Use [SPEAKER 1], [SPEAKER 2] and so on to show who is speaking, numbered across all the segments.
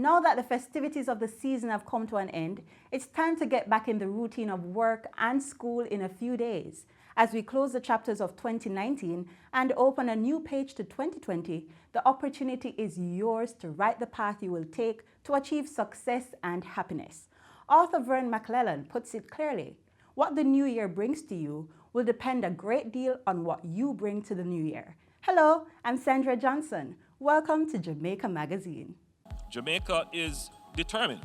[SPEAKER 1] Now that the festivities of the season have come to an end, it's time to get back in the routine of work and school in a few days. As we close the chapters of 2019 and open a new page to 2020, the opportunity is yours to write the path you will take to achieve success and happiness. Author Vern McClellan puts it clearly: what the new year brings to you will depend a great deal on what you bring to the new year. Hello, I'm Sandra Johnson. Welcome to Jamaica Magazine.
[SPEAKER 2] Jamaica is determined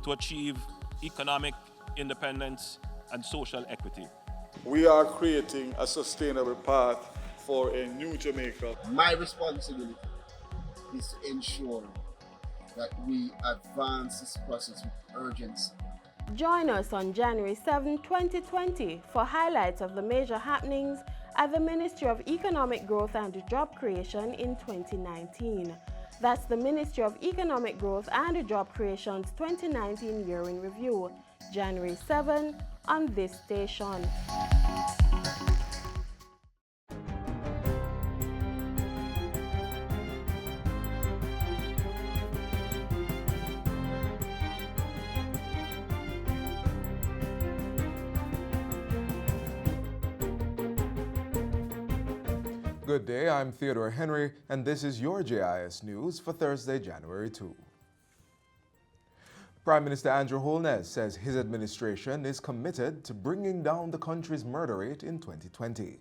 [SPEAKER 2] to achieve economic independence and social equity.
[SPEAKER 3] We are creating a sustainable path for a new Jamaica.
[SPEAKER 4] My responsibility is to ensure that we advance this process with urgency.
[SPEAKER 5] Join us on January 7, 2020 for highlights of the major happenings at the Ministry of Economic Growth and Job Creation in 2019. That's the Ministry of Economic Growth and Job Creation's 2019 Year in Review, January 7 on this station.
[SPEAKER 6] Good day, I'm Theodore Henry, and this is your JIS News for Thursday, January 2. Prime Minister Andrew Holness says his administration is committed to bringing down the country's murder rate in 2020.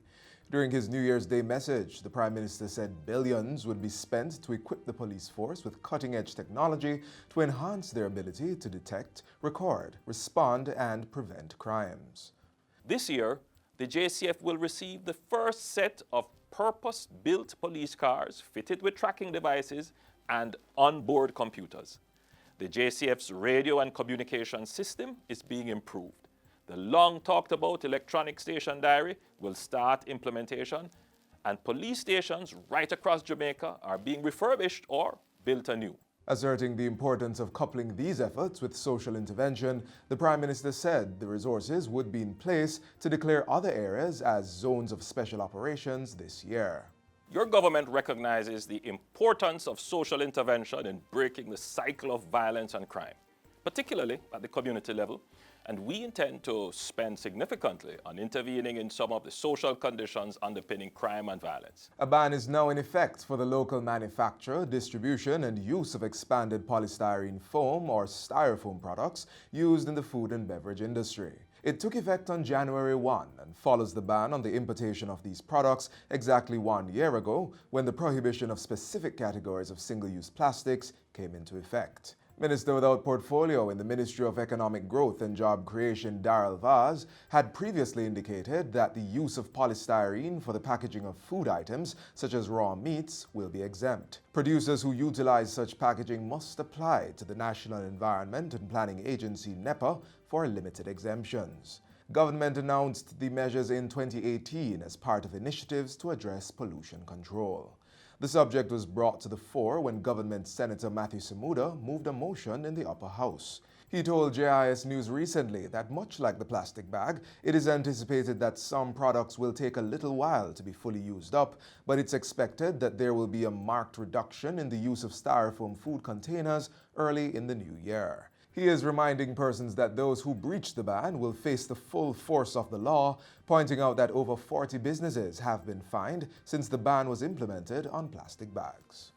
[SPEAKER 6] During his New Year's Day message, the Prime Minister said billions would be spent to equip the police force with cutting-edge technology to enhance their ability to detect, record, respond, and prevent crimes.
[SPEAKER 2] This year, the JCF will receive the first set of purpose-built police cars fitted with tracking devices and onboard computers. The JCF's radio and communication system is being improved. The long-talked-about electronic station diary will start implementation, and police stations right across Jamaica are being refurbished or built anew.
[SPEAKER 6] Asserting the importance of coupling these efforts with social intervention, the Prime Minister said the resources would be in place to declare other areas as zones of special operations this year.
[SPEAKER 2] Your government recognizes the importance of social intervention in breaking the cycle of violence and crime, particularly at the community level, and we intend to spend significantly on intervening in some of the social conditions underpinning crime and violence.
[SPEAKER 6] A ban is now in effect for the local manufacture, distribution, and use of expanded polystyrene foam or styrofoam products used in the food and beverage industry. It took effect on January 1 and follows the ban on the importation of these products exactly 1 year ago, when the prohibition of specific categories of single-use plastics came into effect. Minister without portfolio in the Ministry of Economic Growth and Job Creation, Daryl Vaz, had previously indicated that the use of polystyrene for the packaging of food items, such as raw meats, will be exempt. Producers who utilize such packaging must apply to the National Environment and Planning Agency, NEPA, for limited exemptions. Government announced the measures in 2018 as part of initiatives to address pollution control. The subject was brought to the fore when Government Senator Matthew Samuda moved a motion in the upper house. He told JIS News recently that much like the plastic bag, it is anticipated that some products will take a little while to be fully used up, but it's expected that there will be a marked reduction in the use of styrofoam food containers early in the new year. He is reminding persons that those who breach the ban will face the full force of the law, pointing out that over 40 businesses have been fined since the ban was implemented on plastic bags.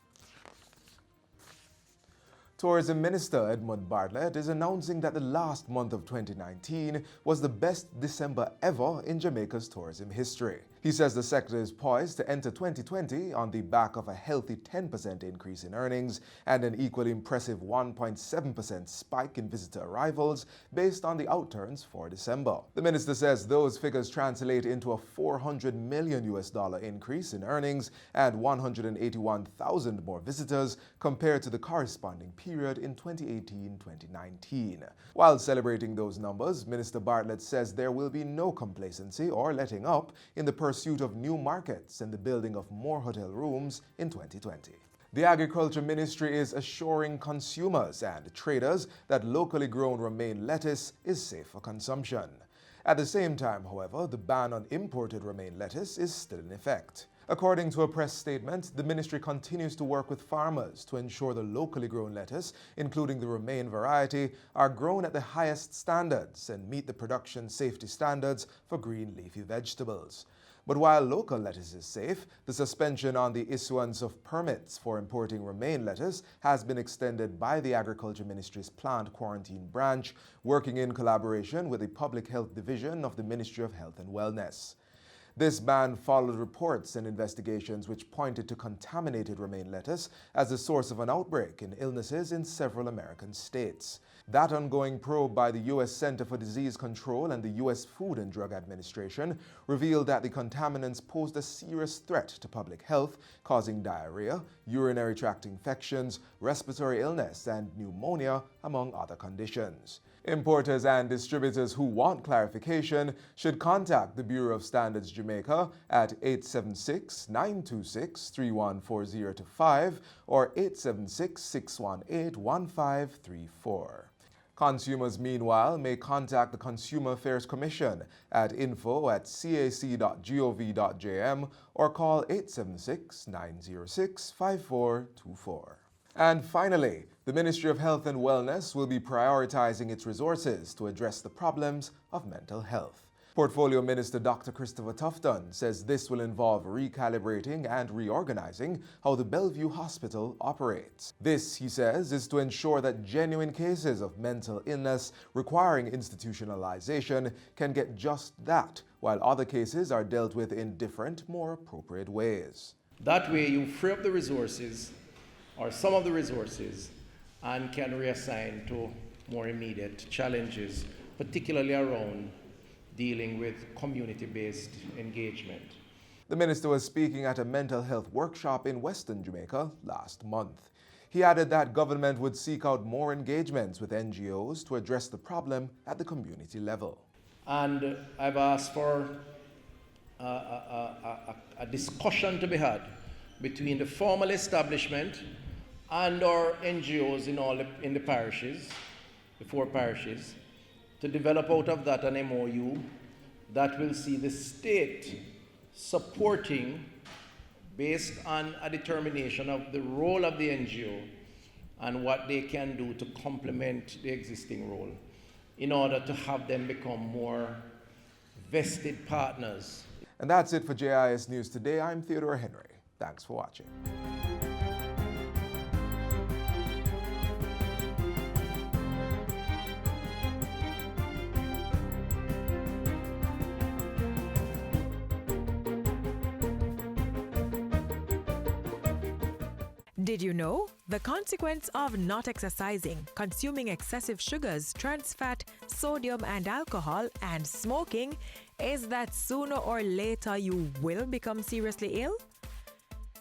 [SPEAKER 6] Tourism Minister Edmund Bartlett is announcing that the last month of 2019 was the best December ever in Jamaica's tourism history. He says the sector is poised to enter 2020 on the back of a healthy 10% increase in earnings and an equally impressive 1.7% spike in visitor arrivals based on the outturns for December. The minister says those figures translate into a $400 million increase in earnings and 181,000 more visitors compared to the corresponding period in 2018-2019. While celebrating those numbers, Minister Bartlett says there will be no complacency or letting up in the pursuit of new markets and the building of more hotel rooms in 2020. The Agriculture Ministry is assuring consumers and traders that locally grown romaine lettuce is safe for consumption. At the same time, however, the ban on imported romaine lettuce is still in effect. According to a press statement, the ministry continues to work with farmers to ensure the locally grown lettuce, including the romaine variety, are grown at the highest standards and meet the production safety standards for green leafy vegetables. But while local lettuce is safe, the suspension on the issuance of permits for importing romaine lettuce has been extended by the Agriculture Ministry's plant quarantine branch, working in collaboration with the Public Health Division of the Ministry of Health and Wellness. This ban followed reports and investigations which pointed to contaminated romaine lettuce as the source of an outbreak in illnesses in several American states. That ongoing probe by the U.S. Center for Disease Control and the U.S. Food and Drug Administration revealed that the contaminants posed a serious threat to public health, causing diarrhea, urinary tract infections, respiratory illness, and pneumonia, among other conditions. Importers and distributors who want clarification should contact the Bureau of Standards Jamaica at 876-926-3140-5 or 876-618-1534. Consumers, meanwhile, may contact the Consumer Affairs Commission at info@cac.gov.jm or call 876-906-5424. And finally, the Ministry of Health and Wellness will be prioritizing its resources to address the problems of mental health. Portfolio Minister Dr. Christopher Tufton says this will involve recalibrating and reorganizing how the Bellevue Hospital operates. This, he says, is to ensure that genuine cases of mental illness requiring institutionalization can get just that, while other cases are dealt with in different, more appropriate ways.
[SPEAKER 7] That way you free up the resources, or some of the resources, and can reassign to more immediate challenges, particularly around dealing with community-based engagement.
[SPEAKER 6] The minister was speaking at a mental health workshop in Western Jamaica last month. He added that government would seek out more engagements with NGOs to address the problem at the community level.
[SPEAKER 7] And I've asked for a discussion to be had between the formal establishment and our NGOs in the parishes, the 4 parishes, to develop out of that an MOU that will see the state supporting based on a determination of the role of the NGO and what they can do to complement the existing role in order to have them become more vested partners.
[SPEAKER 6] And that's it for JIS News Today. I'm Theodore Henry. Thanks for watching.
[SPEAKER 8] Did you know? The consequence of not exercising, consuming excessive sugars, trans fat, sodium and alcohol, and smoking is that sooner or later you will become seriously ill?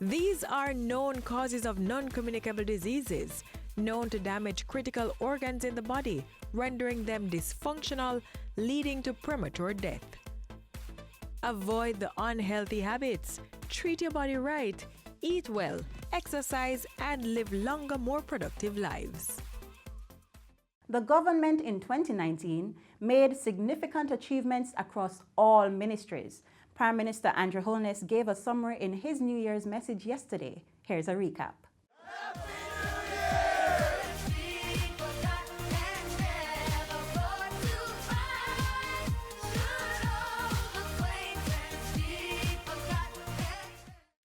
[SPEAKER 8] These are known causes of non-communicable diseases, known to damage critical organs in the body, rendering them dysfunctional, leading to premature death. Avoid the unhealthy habits, treat your body right, eat well, exercise, and live longer, more productive lives.
[SPEAKER 1] The government in 2019 made significant achievements across all ministries. Prime Minister Andrew Holness gave a summary in his New Year's message yesterday. Here's a recap.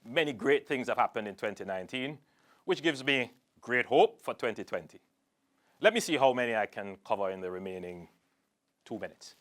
[SPEAKER 2] Many great things have happened in 2019, which gives me great hope for 2020. Let me see how many I can cover in the remaining 2 minutes.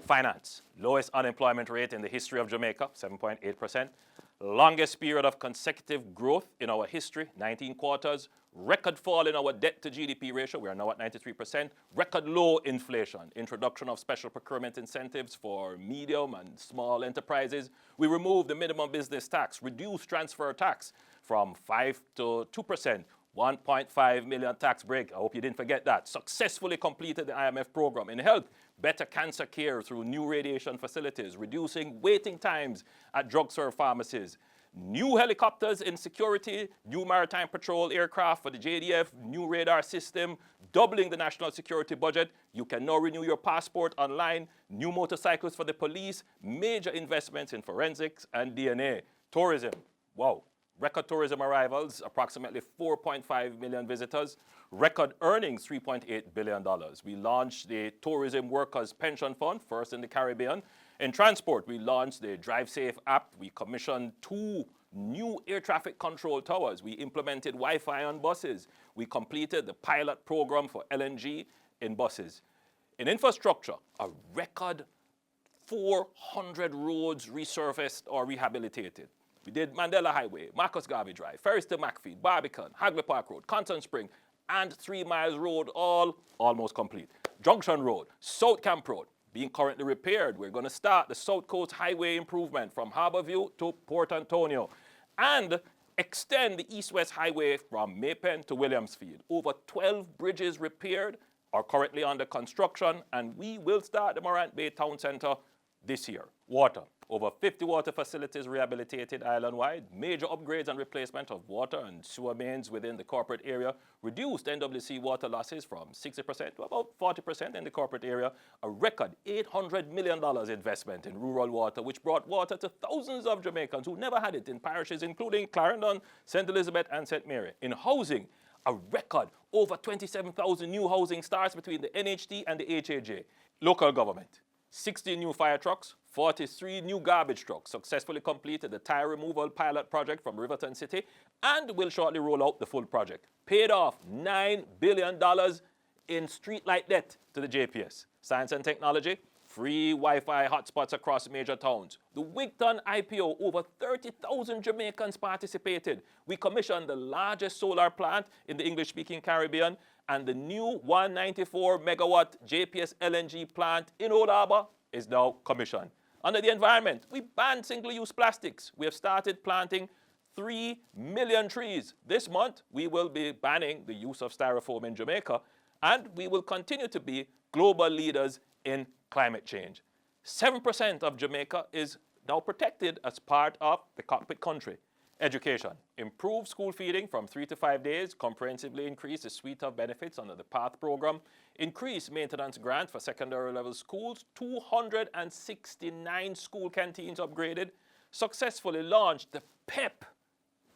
[SPEAKER 2] Finance, lowest unemployment rate in the history of Jamaica, 7.8%. Longest period of consecutive growth in our history, 19 quarters. Record fall in our debt to GDP ratio, we are now at 93%. Record low inflation, introduction of special procurement incentives for medium and small enterprises. We removed the minimum business tax, reduced transfer tax from 5 to 2%. 1.5 million tax break. I hope you didn't forget that. Successfully completed the IMF program. In health, better cancer care through new radiation facilities, reducing waiting times at drugstore pharmacies. New helicopters in security, new maritime patrol aircraft for the JDF, new radar system, doubling the national security budget. You can now renew your passport online, new motorcycles for the police, major investments in forensics and DNA. Tourism, wow. Record tourism arrivals, approximately 4.5 million visitors. Record earnings, $3.8 billion. We launched the Tourism Workers Pension Fund, first in the Caribbean. In transport, we launched the Drive Safe app. We commissioned 2 new air traffic control towers. We implemented Wi-Fi on buses. We completed the pilot program for LNG in buses. In infrastructure, a record 400 roads resurfaced or rehabilitated. We did Mandela Highway, Marcus Garvey Drive, Ferris to Macfeed, Barbican, Hagley Park Road, Constance Spring, and 3 Miles Road, all almost complete. Junction Road, South Camp Road, being currently repaired. We're going to start the South Coast Highway improvement from Harborview to Port Antonio and extend the East-West Highway from Maypen to Williamsfield. Over 12 bridges repaired are currently under construction, and we will start the Morant Bay Town Centre this year. Water. Over 50 water facilities rehabilitated island-wide. Major upgrades and replacement of water and sewer mains within the corporate area reduced NWC water losses from 60% to about 40% in the corporate area. A record $800 million investment in rural water, which brought water to thousands of Jamaicans who never had it in parishes including Clarendon, St. Elizabeth, and St. Mary. In housing, a record over 27,000 new housing starts between the NHT and the HAJ. Local government. 60 new fire trucks, 43 new garbage trucks successfully completed the tire removal pilot project from Riverton City and will shortly roll out the full project. Paid off $9 billion in streetlight debt to the JPS. Science and technology, free Wi-Fi hotspots across major towns. The Wigton IPO, over 30,000 Jamaicans participated. We commissioned the largest solar plant in the English-speaking Caribbean, and the new 194 megawatt JPS LNG plant in Old Harbour is now commissioned. Under the environment, we banned single-use plastics. We have started planting 3 million trees. This month, we will be banning the use of styrofoam in Jamaica, and we will continue to be global leaders in climate change. 7% of Jamaica is now protected as part of the cockpit country. Education. Improve school feeding from 3 to 5 days. Comprehensively increase the suite of benefits under the PATH program. Increase maintenance grant for secondary level schools. 269 school canteens upgraded. Successfully launched the PEP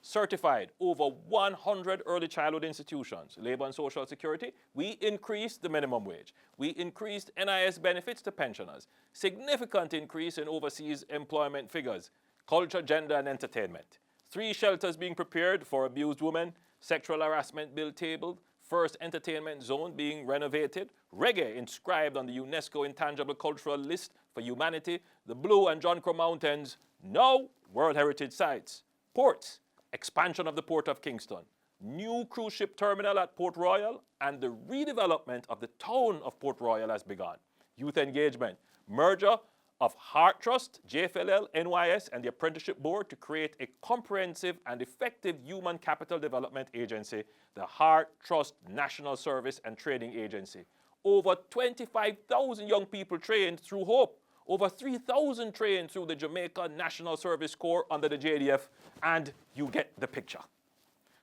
[SPEAKER 2] certified over 100 early childhood institutions. Labor and Social Security, we increased the minimum wage. We increased NIS benefits to pensioners. Significant increase in overseas employment figures. Culture, gender, and entertainment. 3 shelters being prepared for abused women. Sexual harassment bill tabled. First entertainment zone being renovated. Reggae inscribed on the UNESCO Intangible Cultural List for Humanity. The Blue and John Crow Mountains, now World Heritage Sites. Ports. Expansion of the Port of Kingston, new cruise ship terminal at Port Royal, and the redevelopment of the town of Port Royal has begun. Youth engagement, merger of Heart Trust, JFLL, NYS, and the Apprenticeship Board to create a comprehensive and effective human capital development agency, the Heart Trust National Service and Training Agency. Over 25,000 young people trained through HOPE. Over 3,000 trained through the Jamaica National Service Corps under the JDF, and you get the picture.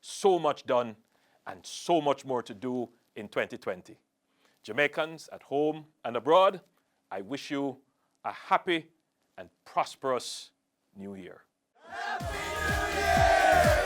[SPEAKER 2] So much done and so much more to do in 2020. Jamaicans at home and abroad, I wish you a happy and prosperous New Year.
[SPEAKER 9] Happy New Year!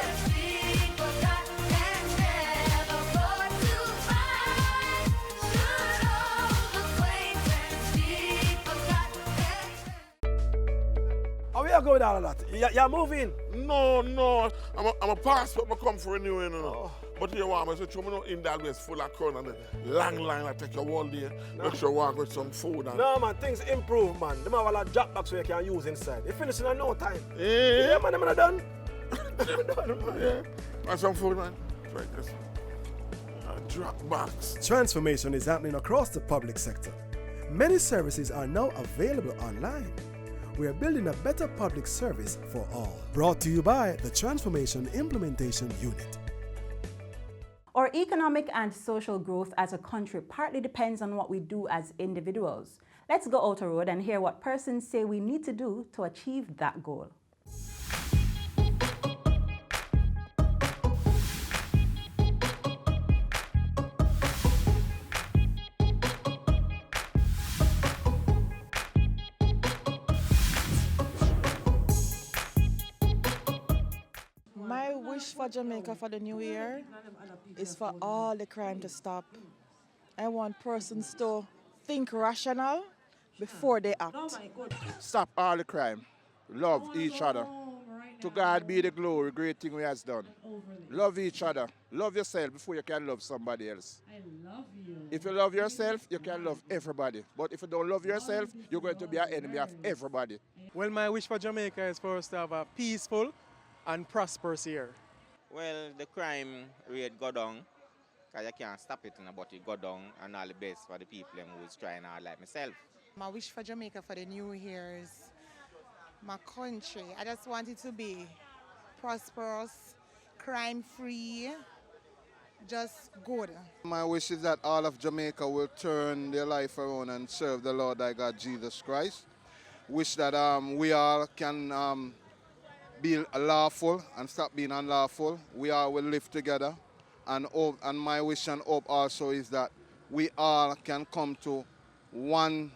[SPEAKER 10] How you go with all of that? You're moving?
[SPEAKER 11] No. I'm a passport, I come for renewing, you know. But you want me to tell me no in that place full of crowd and the long line I take you all day. Make sure you walk with some food. And...
[SPEAKER 10] No, man, things improve, man. Them have a lot of drop box so you can use inside. You finish in no time.
[SPEAKER 11] Yeah,
[SPEAKER 10] man, I'm not done.
[SPEAKER 11] Yeah. And some food, man. Right, this. Drop box.
[SPEAKER 12] Transformation is happening across the public sector. Many services are now available online. We are building a better public service for all. Brought to you by the Transformation Implementation Unit.
[SPEAKER 1] Our economic and social growth as a country partly depends on what we do as individuals. Let's go out the road and hear what persons say we need to do to achieve that goal.
[SPEAKER 13] wish for Jamaica for the new year is for all the crime to stop. I want persons to think rational before they act.
[SPEAKER 14] Stop all the crime. Love each other. To God be the glory, great thing we has done. Love each other. Love yourself before you can love somebody else.
[SPEAKER 15] I love you.
[SPEAKER 14] If you love yourself, you can love everybody. But if you don't love yourself, you're going to be an enemy of everybody.
[SPEAKER 16] Well, my wish for Jamaica is for us to have a peaceful and prosperous year.
[SPEAKER 17] Well, the crime rate go down, because you can't stop it, but it go down, and all the best for the people who's trying hard like myself.
[SPEAKER 18] My wish for Jamaica for the new year is my country. I just want it to be prosperous, crime-free, just good.
[SPEAKER 3] My wish is that all of Jamaica will turn their life around and serve the Lord thy God Jesus Christ. Wish that we all can be lawful and stop being unlawful. We all will live together. And my wish and hope also is that we all can come to one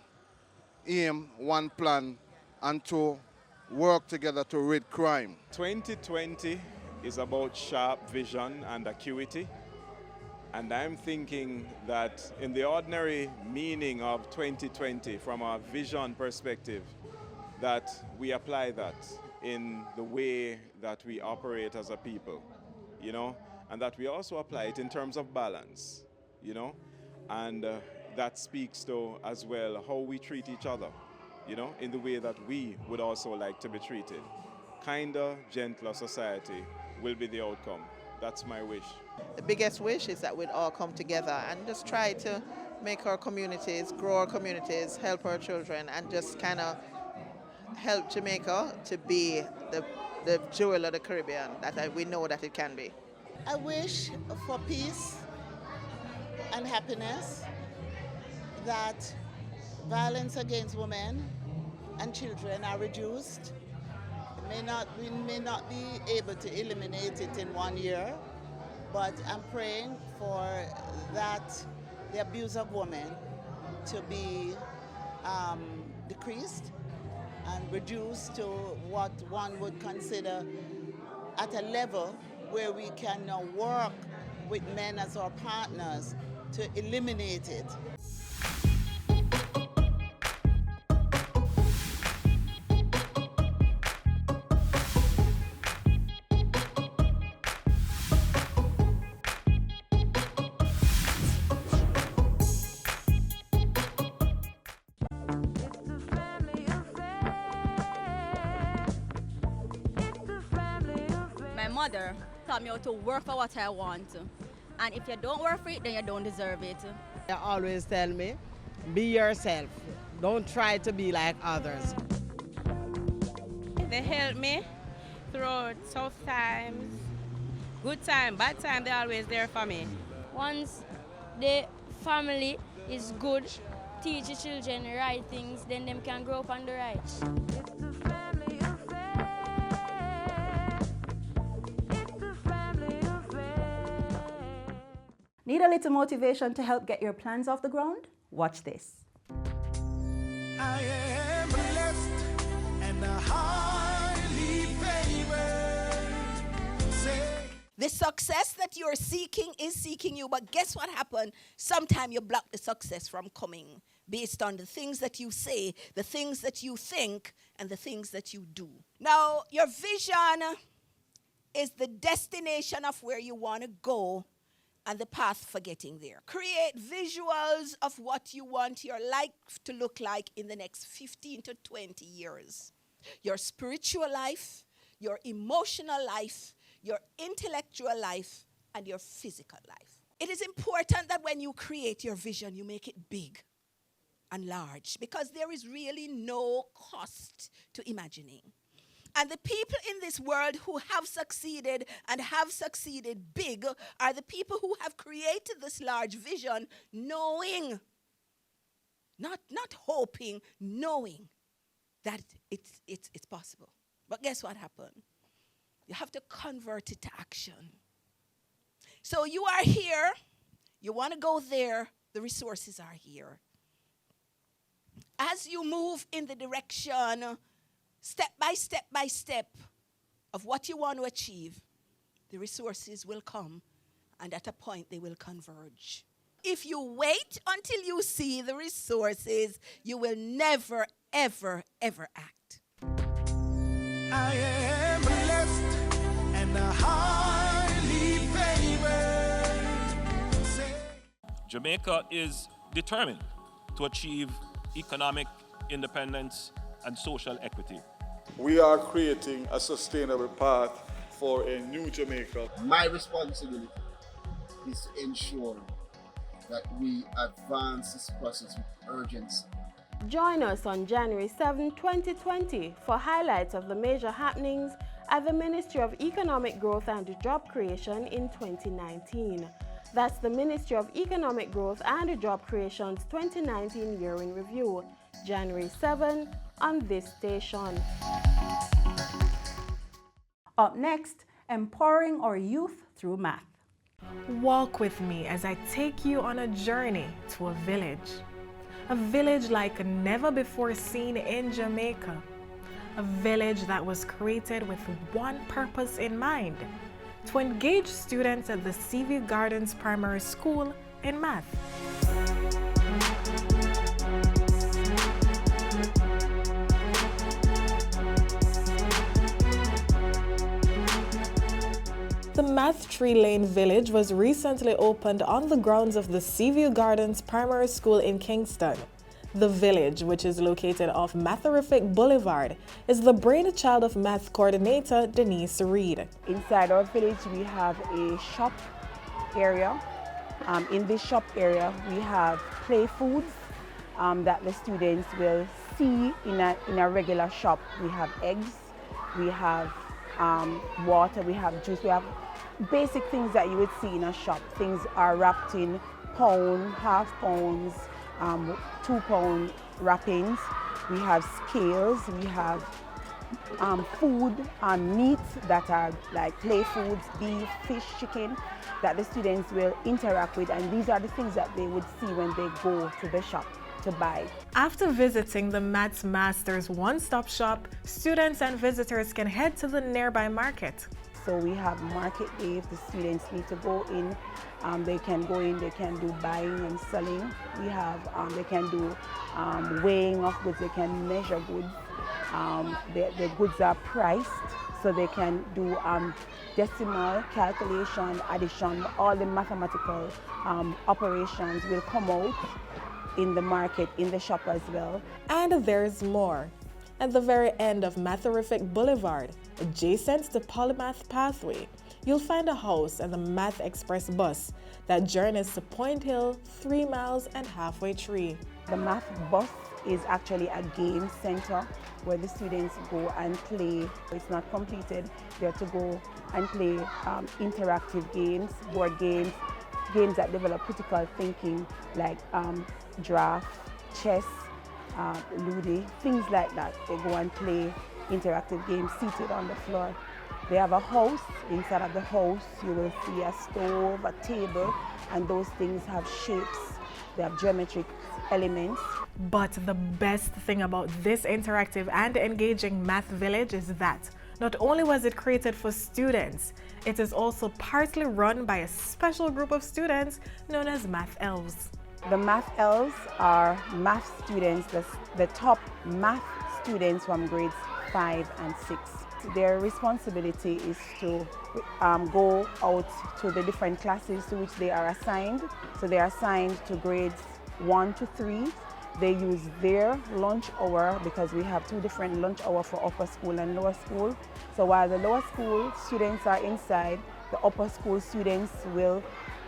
[SPEAKER 3] aim, one plan, and to work together to rid crime.
[SPEAKER 19] 2020 is about sharp vision and acuity. And I'm thinking that in the ordinary meaning of 2020, from a vision perspective, that we apply that in the way that we operate as a people, you know, and that we also apply it in terms of balance, you know, and that speaks to as well how we treat each other, you know, in the way that we would also like to be treated. Kinder, gentler society will be the outcome. That's my wish.
[SPEAKER 20] The biggest wish is that we'd all come together and just try to make our communities, grow our communities, help our children, and just kind of help Jamaica to be the jewel of the Caribbean that we know that it can be.
[SPEAKER 18] I wish for peace and happiness, that violence against women and children are reduced. We may not be able to eliminate it in 1 year, but I'm praying for that the abuse of women to be decreased and reduced to what one would consider at a level where we can now work with men as our partners to eliminate it.
[SPEAKER 21] My mother taught me how to work for what I want. And if you don't work for it, then you don't deserve it.
[SPEAKER 22] They always tell me, be yourself. Don't try to be like others.
[SPEAKER 23] They help me through tough times, good time, bad time, they're always there for me.
[SPEAKER 24] Once the family is good, teach the children the right things, then them can grow up on the right.
[SPEAKER 1] Need a little motivation to help get your plans off the ground? Watch this.
[SPEAKER 9] I am blessed and highly favored.
[SPEAKER 25] The success that you're seeking is seeking you, but guess what happened? Sometimes you block the success from coming based on the things that you say, the things that you think, and the things that you do. Now, your vision is the destination of where you want to go and the path for getting there. Create visuals of what you want your life to look like in the next 15 to 20 years. Your spiritual life, your emotional life, your intellectual life, and your physical life. It is important that when you create your vision, you make it big and large, because there is really no cost to imagining. And the people in this world who have succeeded and have succeeded big are the people who have created this large vision knowing, not hoping, knowing that it's possible. But guess what happened? You have to convert it to action. So you are here, you want to go there, the resources are here. As you move in the direction, step by step of what you want to achieve, the resources will come, and at a point they will converge. If you wait until you see the resources, you will never, ever, ever act.
[SPEAKER 9] I am blessed and highly favored.
[SPEAKER 2] Jamaica is determined to achieve economic independence and social equity.
[SPEAKER 4] We are creating a sustainable path for a new Jamaica.
[SPEAKER 5] My responsibility is to ensure that we advance this process with urgency.
[SPEAKER 6] Join us on January 7, 2020 for highlights of the major happenings at the Ministry of Economic Growth and Job Creation in 2019. That's the Ministry of Economic Growth and Job Creation's 2019 Year in Review, January 7 on this station.
[SPEAKER 1] Up next, empowering our youth through math.
[SPEAKER 8] Walk with me as I take you on a journey to a village like never before seen in Jamaica, a village that was created with one purpose in mind: to engage students at the Seaview Gardens Primary School in math. The Math Tree Lane Village was recently opened on the grounds of the Seaview Gardens Primary School in Kingston. The village, which is located off Matherific Boulevard, is the brainchild of math coordinator Denise Reed.
[SPEAKER 7] Inside our village, we have a shop area. In this shop area, we have play foods that the students will see in a regular shop. We have eggs, we have water, we have juice, we have basic things that you would see in a shop. Things are wrapped in pound, half pounds, 2 pound wrappings. We have scales, we have food, meats that are like play foods, beef, fish, chicken, that the students will interact with, and these are the things that they would see when they go to the shop to buy.
[SPEAKER 8] After visiting the Maths Masters one-stop shop, students and visitors can head to the nearby market.
[SPEAKER 7] So we have market day. If the students need to go in, they can go in, they can do buying and selling. We have, they can do weighing of goods, they can measure goods. The goods are priced, so they can do decimal, calculation, addition, all the mathematical operations will come out in the market, in the shop as well.
[SPEAKER 8] And there's more. At the very end of Matherific Boulevard, adjacent to Polymath Pathway, you'll find a house and the Math Express bus that journeys to Point Hill, 3 miles and halfway tree.
[SPEAKER 7] The math bus is actually a game center where the students go and play. It's not completed. They're to go and play interactive games, board games, games that develop critical thinking like draft, chess, Ludi, things like that. They go and play interactive games seated on the floor. They have a house. Inside of the house, you will see a stove, a table, and those things have shapes. They have geometric elements.
[SPEAKER 8] But the best thing about this interactive and engaging math village is that not only was it created for students, it is also partly run by a special group of students known as Math Elves.
[SPEAKER 7] The Math Elves are math students, the top math students from grades 5 and 6. Their responsibility is to go out to the different classes to which they are assigned. So they are assigned to grades 1 to 3. They use their lunch hour because we have 2 different lunch hours for upper school and lower school. So while the lower school students are inside, the upper school students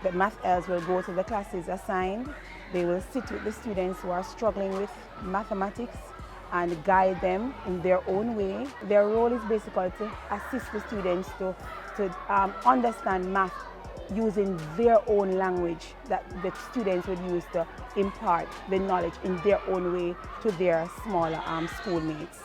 [SPEAKER 7] the Math Elves will go to the classes assigned. They will sit with the students who are struggling with mathematics and guide them in their own way. Their role is basically to assist the students to understand math using their own language that the students would use to impart the knowledge in their own way to their smaller schoolmates.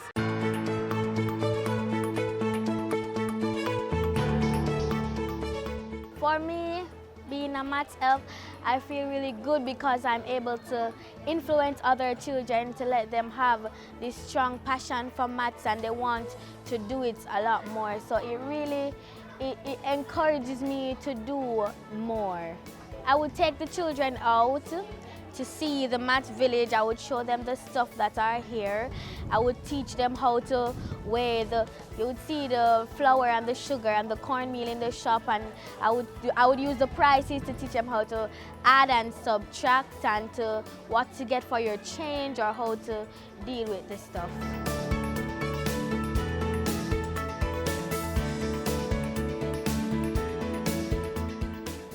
[SPEAKER 24] For me, being a maths elf, I feel really good because I'm able to influence other children to let them have this strong passion for maths and they want to do it a lot more. So it really it encourages me to do more. I would take the children out to see the math village. I would show them the stuff that are here. I would teach them how to weigh you would see the flour and the sugar and the cornmeal in the shop, and I would use the prices to teach them how to add and subtract and what to get for your change or how to deal with the stuff.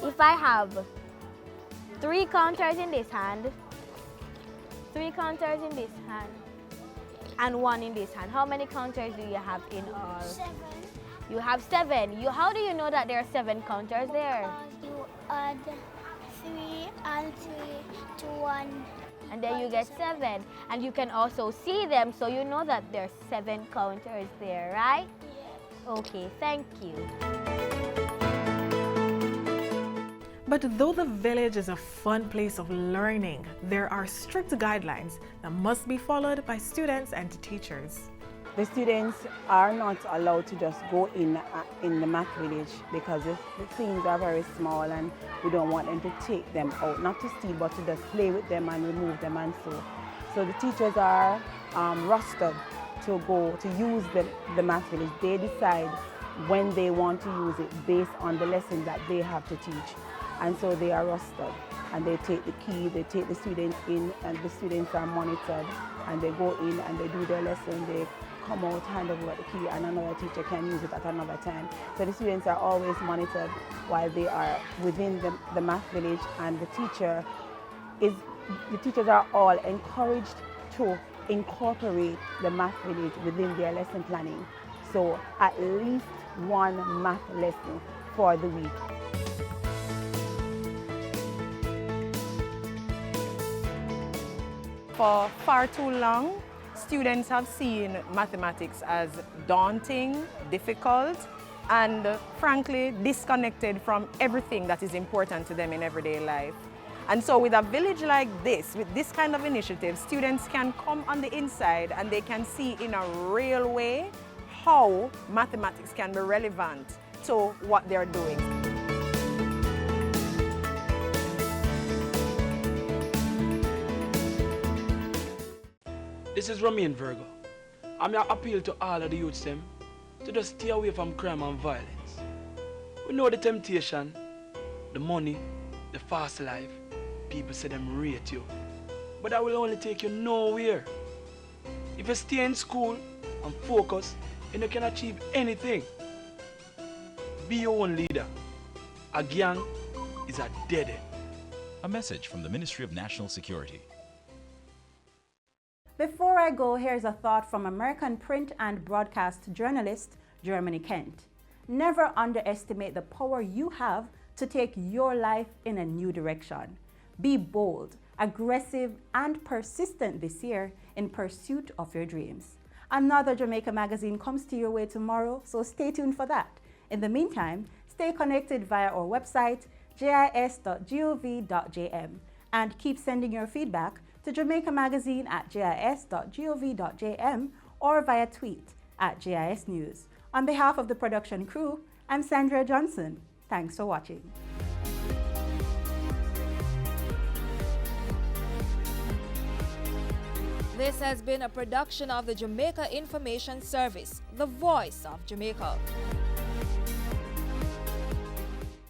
[SPEAKER 24] If I have 3 counters in this hand, 3 counters in this hand, and 1 in this hand, how many counters do you have in all?
[SPEAKER 10] 7.
[SPEAKER 24] You have 7. How do you know that there are 7 counters there?
[SPEAKER 10] You add 3 and 3 to 1.
[SPEAKER 24] And then you get 7. And you can also see them, so you know that there are 7 counters there, right?
[SPEAKER 10] Yeah.
[SPEAKER 24] Okay, thank you.
[SPEAKER 11] But though the village is a fun place of learning, there are strict guidelines that must be followed by students and teachers.
[SPEAKER 7] The students are not allowed to just go in the math village because the things are very small and we don't want them to take them out, not to steal, but to just play with them and remove them and so. So the teachers are rostered to use the math village. They decide when they want to use it based on the lessons that they have to teach. And so they are rostered and they take the key, they take the students in, and the students are monitored, and they go in and they do their lesson, they come out, hand over the key, and another teacher can use it at another time. So the students are always monitored while they are within the math village, and the teachers are all encouraged to incorporate the math village within their lesson planning. So at least 1 math lesson for the week.
[SPEAKER 12] For far too long, students have seen mathematics as daunting, difficult, and frankly disconnected from everything that is important to them in everyday life. And so with a village like this, with this kind of initiative, students can come on the inside and they can see in a real way how mathematics can be relevant to what they're doing.
[SPEAKER 13] This is Romain Virgo. I'm here to appeal to all of the youths them to just stay away from crime and violence. We know the temptation, the money, the fast life. People say them rate you. But that will only take you nowhere. If you stay in school and focus, then you can achieve anything. Be your own leader. A gang is a dead end.
[SPEAKER 15] A message from the Ministry of National Security.
[SPEAKER 1] Before I go, here's a thought from American print and broadcast journalist Germany Kent. Never underestimate the power you have to take your life in a new direction. Be bold, aggressive, and persistent this year in pursuit of your dreams. Another Jamaica magazine comes to your way tomorrow, so stay tuned for that. In the meantime, stay connected via our website, jis.gov.jm, and keep sending your feedback to Jamaica Magazine at jis.gov.jm or via tweet at JIS News. On behalf of the production crew, I'm Sandra Johnson. Thanks for watching.
[SPEAKER 26] This has been a production of the Jamaica Information Service, the voice of Jamaica.